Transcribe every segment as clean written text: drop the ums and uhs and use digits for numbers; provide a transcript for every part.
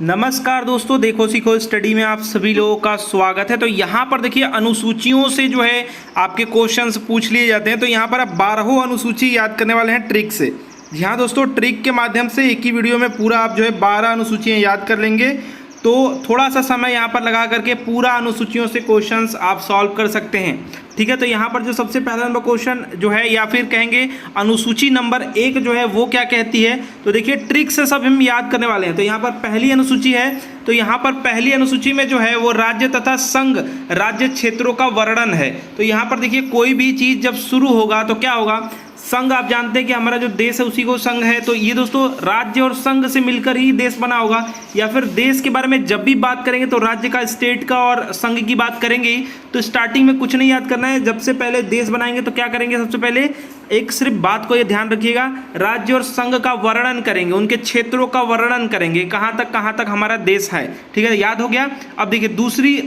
नमस्कार दोस्तों, देखो सीखो स्टडी में आप सभी लोगों का स्वागत है। तो यहाँ पर देखिए अनुसूचियों से जो है आपके क्वेश्चंस पूछ लिए जाते हैं। तो यहाँ पर आप 12 अनुसूची याद करने वाले हैं ट्रिक से। जी हाँ दोस्तों, ट्रिक के माध्यम से एक ही वीडियो में पूरा आप जो है 12 अनुसूचियाँ याद कर लेंगे। तो थोड़ा सा समय यहाँ पर लगा करके पूरा अनुसूचियों से क्वेश्चंस आप सॉल्व कर सकते हैं। ठीक है, तो यहाँ पर जो सबसे पहला नंबर क्वेश्चन जो है या फिर कहेंगे अनुसूची नंबर 1 जो है वो क्या कहती है। तो देखिए ट्रिक से सब हम याद करने वाले हैं। तो यहाँ पर पहली अनुसूची है, तो यहाँ पर पहली अनुसूची में जो है वो राज्य तथा संघ राज्य क्षेत्रों का वर्णन है। तो यहाँ पर देखिए कोई भी चीज़ जब शुरू होगा तो क्या होगा, संघ। आप जानते हैं कि हमारा जो देश है उसी को संघ है। तो ये दोस्तों राज्य और संघ से मिलकर ही देश बना होगा। या फिर देश के बारे में जब भी बात करेंगे तो राज्य का, स्टेट का और संघ की बात करेंगे ही। तो स्टार्टिंग में कुछ नहीं याद करना है। जब से पहले देश बनाएंगे तो क्या करेंगे, सबसे पहले एक सिर्फ बात को ये ध्यान रखिएगा, राज्य और संघ का वर्णन करेंगे, उनके क्षेत्रों का वर्णन करेंगे, कहाँ तक हमारा देश है। ठीक है, याद हो गया। अब देखिए दूसरी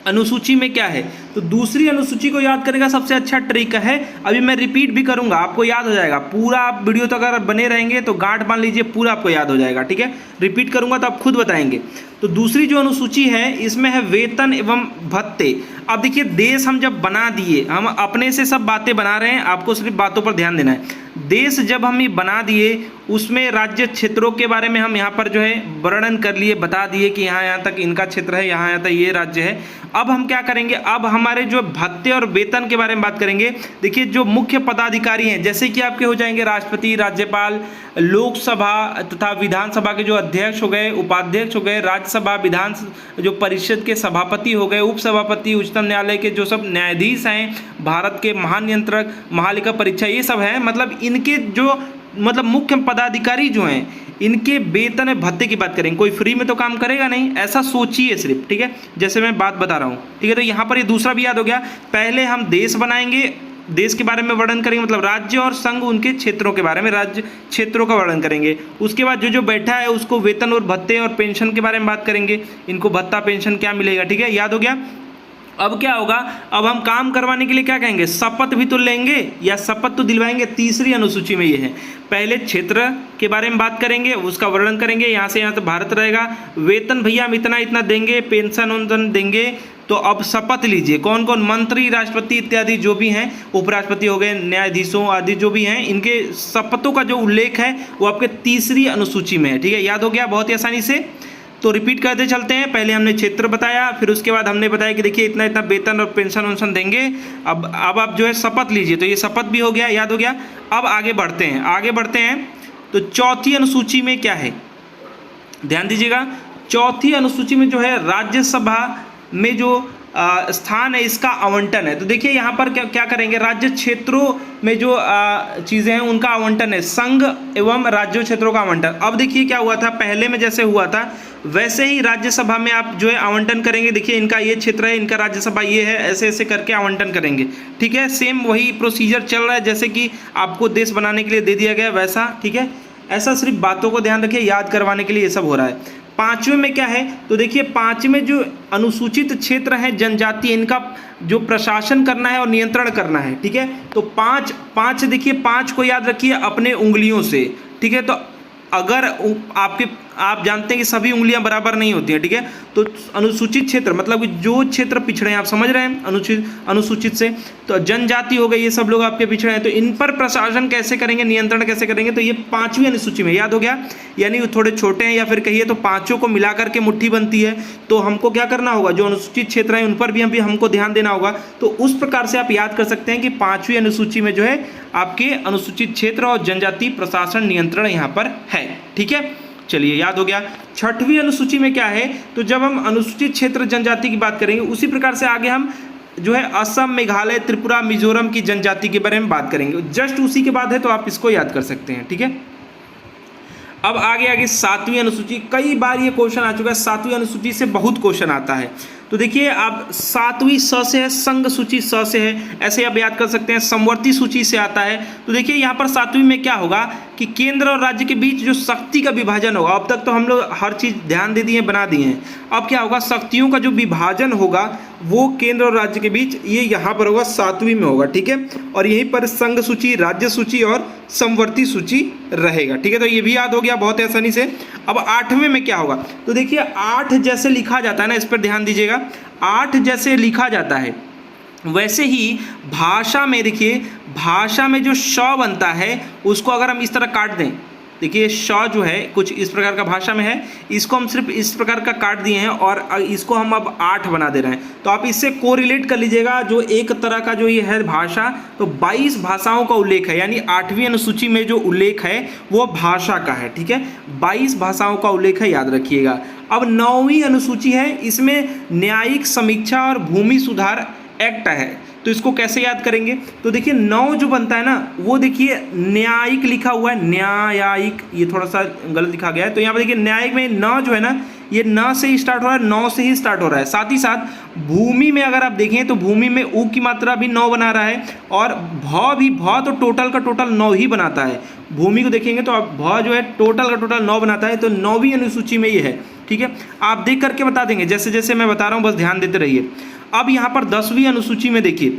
अनुसूची में क्या है। तो दूसरी अनुसूची को याद करने का सबसे अच्छा ट्रिक है, अभी मैं रिपीट भी करूंगा, आपको याद हो जाएगा पूरा। आप वीडियो तो अगर बने रहेंगे तो गांठ बांध लीजिए, पूरा आपको याद हो जाएगा। ठीक है, रिपीट करूंगा तो आप खुद बताएंगे। तो दूसरी जो अनुसूची है इसमें है वेतन एवं भत्ते। अब देखिए देश हम जब बना दिए, हम अपने से सब बातें बना रहे हैं, आपको सिर्फ बातों पर ध्यान देना है। देश जब हम ये बना दिए उसमें राज्य क्षेत्रों के बारे में हम यहाँ पर जो है वर्णन कर लिए, बता दिए कि यहाँ तक इनका क्षेत्र है, यहाँ तक ये राज्य है। अब हम क्या करेंगे, अब हमारे जो भत्ते और वेतन के बारे में बात करेंगे। देखिए जो मुख्य पदाधिकारी हैं जैसे कि आपके हो जाएंगे राष्ट्रपति, राज्यपाल, लोकसभा तथा विधानसभा के जो अध्यक्ष हो गए, उपाध्यक्ष हो गए, राज्यसभा विधान जो परिषद के सभापति हो गए, उपसभापति, उच्चतम न्यायालय के जो सब न्यायाधीश हैं, भारत के महानियंत्रक, महालेखा परीक्षा, ये सब हैं। मतलब इनके जो मुख्य पदाधिकारी जो हैं इनके वेतन भत्ते की बात करेंगे। कोई फ्री में तो काम करेगा नहीं, ऐसा सोचिए सिर्फ। ठीक है, जैसे मैं बात बता रहा हूँ। ठीक है, तो यहाँ पर ये दूसरा भी याद हो गया। पहले हम देश बनाएंगे, देश के बारे में वर्णन करेंगे, मतलब राज्य और संघ उनके क्षेत्रों के बारे में, राज्य क्षेत्रों का वर्णन करेंगे। उसके बाद जो बैठा है उसको वेतन और भत्ते और पेंशन के बारे में बात करेंगे, इनको भत्ता पेंशन क्या मिलेगा। ठीक है, याद हो गया। अब क्या होगा, अब हम काम करवाने के लिए क्या कहेंगे, शपथ भी तो लेंगे या शपथ तो दिलवाएंगे। तीसरी अनुसूची में ये है, पहले क्षेत्र के बारे में बात करेंगे, उसका वर्णन करेंगे, यहाँ से यहाँ तक भारत रहेगा, वेतन भैया हम इतना इतना देंगे, पेंशन उन्शन देंगे। तो अब शपथ लीजिए, कौन कौन, मंत्री, राष्ट्रपति इत्यादि जो भी हैं, उपराष्ट्रपति हो गए, न्यायाधीशों आदि जो भी हैं, इनके शपथों का जो उल्लेख है वो आपके तीसरी अनुसूची में है। ठीक है, याद हो गया बहुत ही आसानी से। तो रिपीट करते चलते हैं। पहले हमने क्षेत्र बताया, फिर उसके बाद हमने बताया कि देखिए इतना इतना वेतन और पेंशन वेंशन देंगे। अब आप जो है शपथ लीजिए, तो ये शपथ भी हो गया, याद हो गया। अब आगे बढ़ते हैं। तो चौथी अनुसूची में क्या है, ध्यान दीजिएगा। चौथी अनुसूची में जो है राज्यसभा में जो स्थान है इसका आवंटन है। तो देखिए यहाँ पर क्या करेंगे, राज्य क्षेत्रों में जो चीज़ें हैं उनका आवंटन है, संघ एवं राज्य क्षेत्रों का आवंटन। अब देखिए क्या हुआ था, पहले में जैसे हुआ था वैसे ही राज्यसभा में आप जो है आवंटन करेंगे। देखिए इनका ये क्षेत्र है, इनका राज्यसभा ये है, ऐसे ऐसे करके आवंटन करेंगे। ठीक है, सेम वही प्रोसीजर चल रहा है जैसे कि आपको देश बनाने के लिए दे दिया गया वैसा। ठीक है, ऐसा सिर्फ बातों को ध्यान रखिए, याद करवाने के लिए ये सब हो रहा है। पांचवें में क्या है, तो देखिए पांचवें जो अनुसूचित क्षेत्र है जनजाति, इनका जो प्रशासन करना है और नियंत्रण करना है। ठीक है, तो पांच देखिए, पांच को याद रखिए अपने उंगलियों से। ठीक है, तो अगर आप जानते हैं कि सभी उंगलियां बराबर नहीं होती हैं। ठीक है, तो अनुसूचित क्षेत्र मतलब जो क्षेत्र पिछड़े हैं, आप समझ रहे हैं, अनुसूचित से तो जनजाति हो गई, ये सब लोग आपके पिछड़े हैं। तो इन पर प्रशासन कैसे करेंगे, नियंत्रण कैसे करेंगे, तो ये पांचवी अनुसूची में, याद हो गया। यानी थोड़े छोटे हैं या फिर कहिए तो पांचों को मिलाकर के मुट्ठी बनती है। तो हमको क्या करना होगा, जो अनुसूचित क्षेत्र है उन पर भी हमको ध्यान देना होगा। तो उस प्रकार से आप याद कर सकते हैं कि पांचवी अनुसूची में जो है आपके अनुसूचित क्षेत्र और जनजाति प्रशासन नियंत्रण यहाँ पर है। ठीक है, चलिए याद हो गया। छठवीं अनुसूची में क्या है, तो जब हम अनुसूचित क्षेत्र जनजाति की बात करेंगे उसी प्रकार से आगे हम जो है असम, मेघालय, त्रिपुरा, मिजोरम की जनजाति के बारे में बात करेंगे। जस्ट उसी के बाद है, तो आप इसको याद कर सकते हैं। ठीक है, अब आगे सातवीं अनुसूची। कई बार ये क्वेश्चन आ चुका है, सातवीं अनुसूची से बहुत क्वेश्चन आता है। तो देखिए आप सातवीं स से है, संघ सूची स से है, ऐसे आप याद कर सकते हैं। समवर्ती सूची से आता है। तो देखिए यहाँ पर सातवीं में क्या होगा कि केंद्र और राज्य के बीच जो शक्ति का विभाजन होगा, अब तक तो हम लोग हर चीज़ ध्यान दे दिए, बना दिए हैं, अब क्या होगा, शक्तियों का जो विभाजन होगा वो केंद्र और राज्य के बीच ये यहाँ पर होगा 7वीं में होगा, ठीक है। और यहीं पर संघ सूची, राज्य सूची और समवर्ती सूची रहेगा, ठीक है। तो ये भी याद हो गया बहुत आसानी से। अब 8वें में क्या होगा, तो देखिए 8 जैसे लिखा जाता है ना, इस पर ध्यान दीजिएगा, 8 जैसे लिखा जाता है वैसे ही भाषा में, देखिए भाषा में जो श बनता है उसको अगर हम इस तरह काट दें, देखिए श जो है कुछ इस प्रकार का भाषा में है, इसको हम सिर्फ इस प्रकार का काट दिए हैं और इसको हम अब 8 बना दे रहे हैं। तो आप इससे कोरिलेट कर लीजिएगा, जो एक तरह का जो ये है भाषा, तो 22 भाषाओं का उल्लेख है, यानी 8वीं अनुसूची में जो उल्लेख है वो भाषा का है, ठीक है। 22 भाषाओं का उल्लेख है, याद रखिएगा। अब 9वीं अनुसूची है, इसमें न्यायिक समीक्षा और भूमि सुधार एक्ट है, तो इसको कैसे याद करेंगे, तो देखिए 9 जो बनता है ना वो देखिए न्यायिक लिखा हुआ है, न्यायिक, ये थोड़ा सा गलत लिखा गया है, तो यहाँ पर देखिए न्यायिक में न जो है ना ये न से ही स्टार्ट हो रहा है, 9 से ही स्टार्ट हो रहा है। साथ ही साथ भूमि में अगर आप देखें तो भूमि में ऊ की मात्रा भी 9 बना रहा है और भ तो टोटल का टोटल 9 ही बनाता है। भूमि को देखेंगे तो अब भ जो है टोटल का टोटल 9 बनाता है, तो 9वीं अनुसूची में ये है, ठीक है। आप देख करके बता देंगे, जैसे जैसे मैं बता रहा हूँ बस ध्यान देते रहिए। अब यहाँ पर 10वीं अनुसूची में देखिए,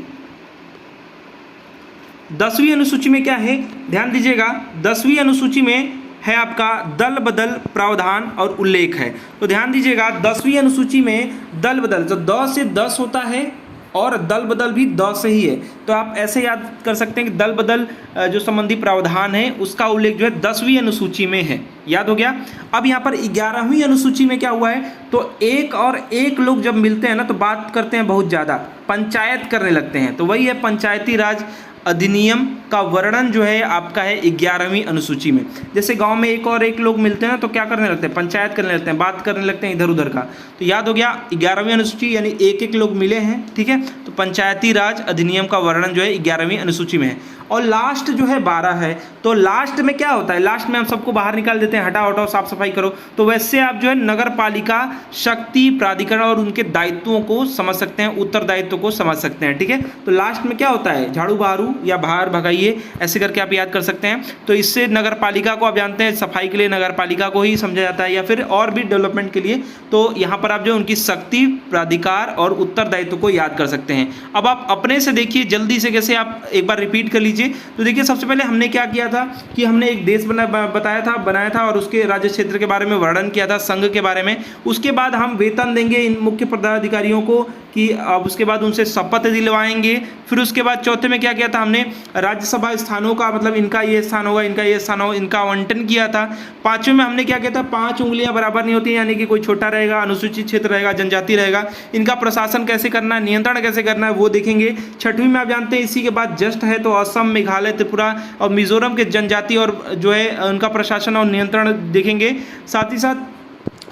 10वीं अनुसूची में क्या है, ध्यान दीजिएगा, 10वीं अनुसूची में है आपका दल बदल प्रावधान और उल्लेख है। तो ध्यान दीजिएगा 10वीं अनुसूची में दल बदल, तो 10 से 10 होता है और दल बदल भी 10 से ही है, तो आप ऐसे याद कर सकते हैं कि दल बदल जो संबंधी प्रावधान है उसका उल्लेख जो है 10वीं अनुसूची में है, याद हो गया। अब यहाँ पर 11वीं अनुसूची में क्या हुआ है, तो एक और एक लोग जब मिलते हैं ना तो बात करते हैं बहुत ज़्यादा, पंचायत करने लगते हैं, तो वही है पंचायती राज अधिनियम का वर्णन जो है आपका है 11वीं अनुसूची में। जैसे गांव में एक और एक लोग मिलते हैं तो क्या करने लगते हैं, पंचायत करने लगते हैं, बात करने लगते हैं इधर उधर का, तो याद हो गया 11वीं अनुसूची, यानी एक एक लोग मिले हैं, ठीक है। तो पंचायती राज अधिनियम का वर्णन जो है 11वीं अनुसूची में है। और लास्ट जो है 12 है, तो लास्ट में क्या होता है, लास्ट में हम सबको बाहर निकाल देते हैं, हटाओ हटाओ साफ सफाई करो, तो वैसे आप जो है नगर पालिका शक्ति प्राधिकरण और उनके दायित्वों को समझ सकते हैं, उत्तरदायित्व को समझ सकते हैं, ठीक है। तो लास्ट में क्या होता है, झाड़ू बहारू या बाहर भगाइए, ऐसे करके आप याद कर सकते हैं। तो इससे नगर पालिका को आप जानते हैं सफाई के लिए नगर पालिका को ही समझा जाता है या फिर और भी डेवलपमेंट के लिए, तो यहाँ पर आप जो उनकी शक्ति प्राधिकार और उत्तरदायित्व को याद कर सकते हैं। अब आप अपने से देखिए जल्दी से, कैसे आप एक बार रिपीट कर लीजिए। तो देखिए सबसे पहले हमने क्या किया था कि हमने एक देश बनाया था और उसके राज्य क्षेत्र के बारे में वर्णन किया था, संघ के बारे में। उसके बाद हम वेतन देंगे इन मुख्य पदाधिकारियों को कि अब उसके बाद उनसे शपथ दिलवाएंगे। फिर उसके बाद चौथे में क्या किया था हमने, राज्यसभा स्थानों का मतलब इनका ये स्थान होगा, इनका ये स्थान होगा, इनका आवंटन किया था। 5वें में हमने क्या किया था, 5 उंगलियां बराबर नहीं होती, यानी कि कोई छोटा रहेगा, अनुसूचित क्षेत्र रहेगा, जनजाति रहेगा, इनका प्रशासन कैसे करना है, नियंत्रण कैसे करना है वो देखेंगे। 6वीं में आप जानते हैं इसी के बाद जस्ट है, तो असम, मेघालय, त्रिपुरा और मिजोरम के जनजाति और जो है उनका प्रशासन और नियंत्रण देखेंगे। साथ ही साथ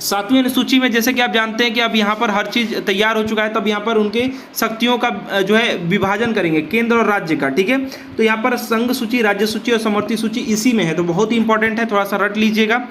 7वीं अनुसूची में जैसे कि आप जानते हैं कि अब यहाँ पर हर चीज़ तैयार हो चुका है, तब यहाँ पर उनके शक्तियों का जो है विभाजन करेंगे केंद्र और राज्य का, ठीक है। तो यहाँ पर संघ सूची, राज्य सूची और समवर्ती सूची इसी में है, तो बहुत ही इंपॉर्टेंट है, थोड़ा सा रट लीजिएगा।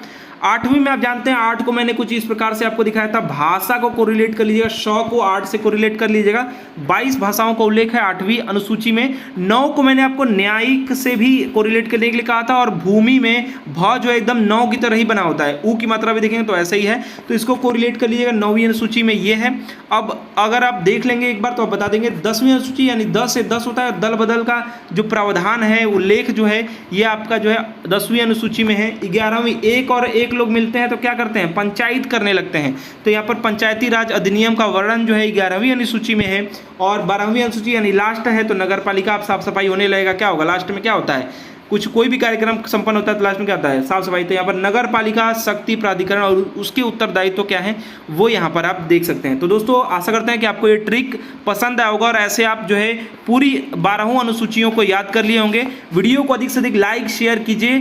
8वीं में आप जानते हैं 8 को मैंने कुछ इस प्रकार से आपको दिखाया था, भाषा को कोरिलेट कर लीजिएगा, 100 को 8 से कोरिलेट कर लीजिएगा। 22 भाषाओं का उल्लेख है 8वीं अनुसूची में। 9 को मैंने आपको न्यायिक से भी कोरिलेट करने के लिए कहा था, और भूमि में भ जो है एकदम 9 की तरह ही बना होता है, ऊ की मात्रा भी देखेंगे तो ऐसा ही है, तो इसको कोरिलेट कर लीजिएगा। 9वीं अनुसूची में ये है। अब अगर आप देख लेंगे एक बार तो आप बता देंगे 10वीं अनुसूची, यानी 10 से 10 होता है, दल बदल का जो प्रावधान है उल्लेख जो है ये आपका जो है 10वीं अनुसूची में है। 11वीं एक और एक लोग मिलते हैं तो क्या करते हैं, पंचायत करने लगते हैं, तो यहाँ पर पंचायती राज अधिनियम का वर्णन जो है 11वीं अनुसूची में है। और 12वीं अनुसूची यानी लास्ट है, तो नगर पालिका आप साफ सफाई होने लगेगा। क्या होगा लास्ट में, क्या होता है, कोई भी कार्यक्रम संपन्न होता है तो लास्ट में क्या होता है, साफ सफाई। तो यहाँ पर नगर पालिका शक्ति प्राधिकरण और उसके उत्तरदायित्व क्या है वो यहाँ पर आप देख सकते हैं। तो दोस्तों आशा करते हैं कि आपको ये ट्रिक पसंद आया होगा और ऐसे आप जो है पूरी 12 अनुसूचियों को याद कर लिए होंगे। वीडियो को अधिक से अधिक लाइक शेयर कीजिए।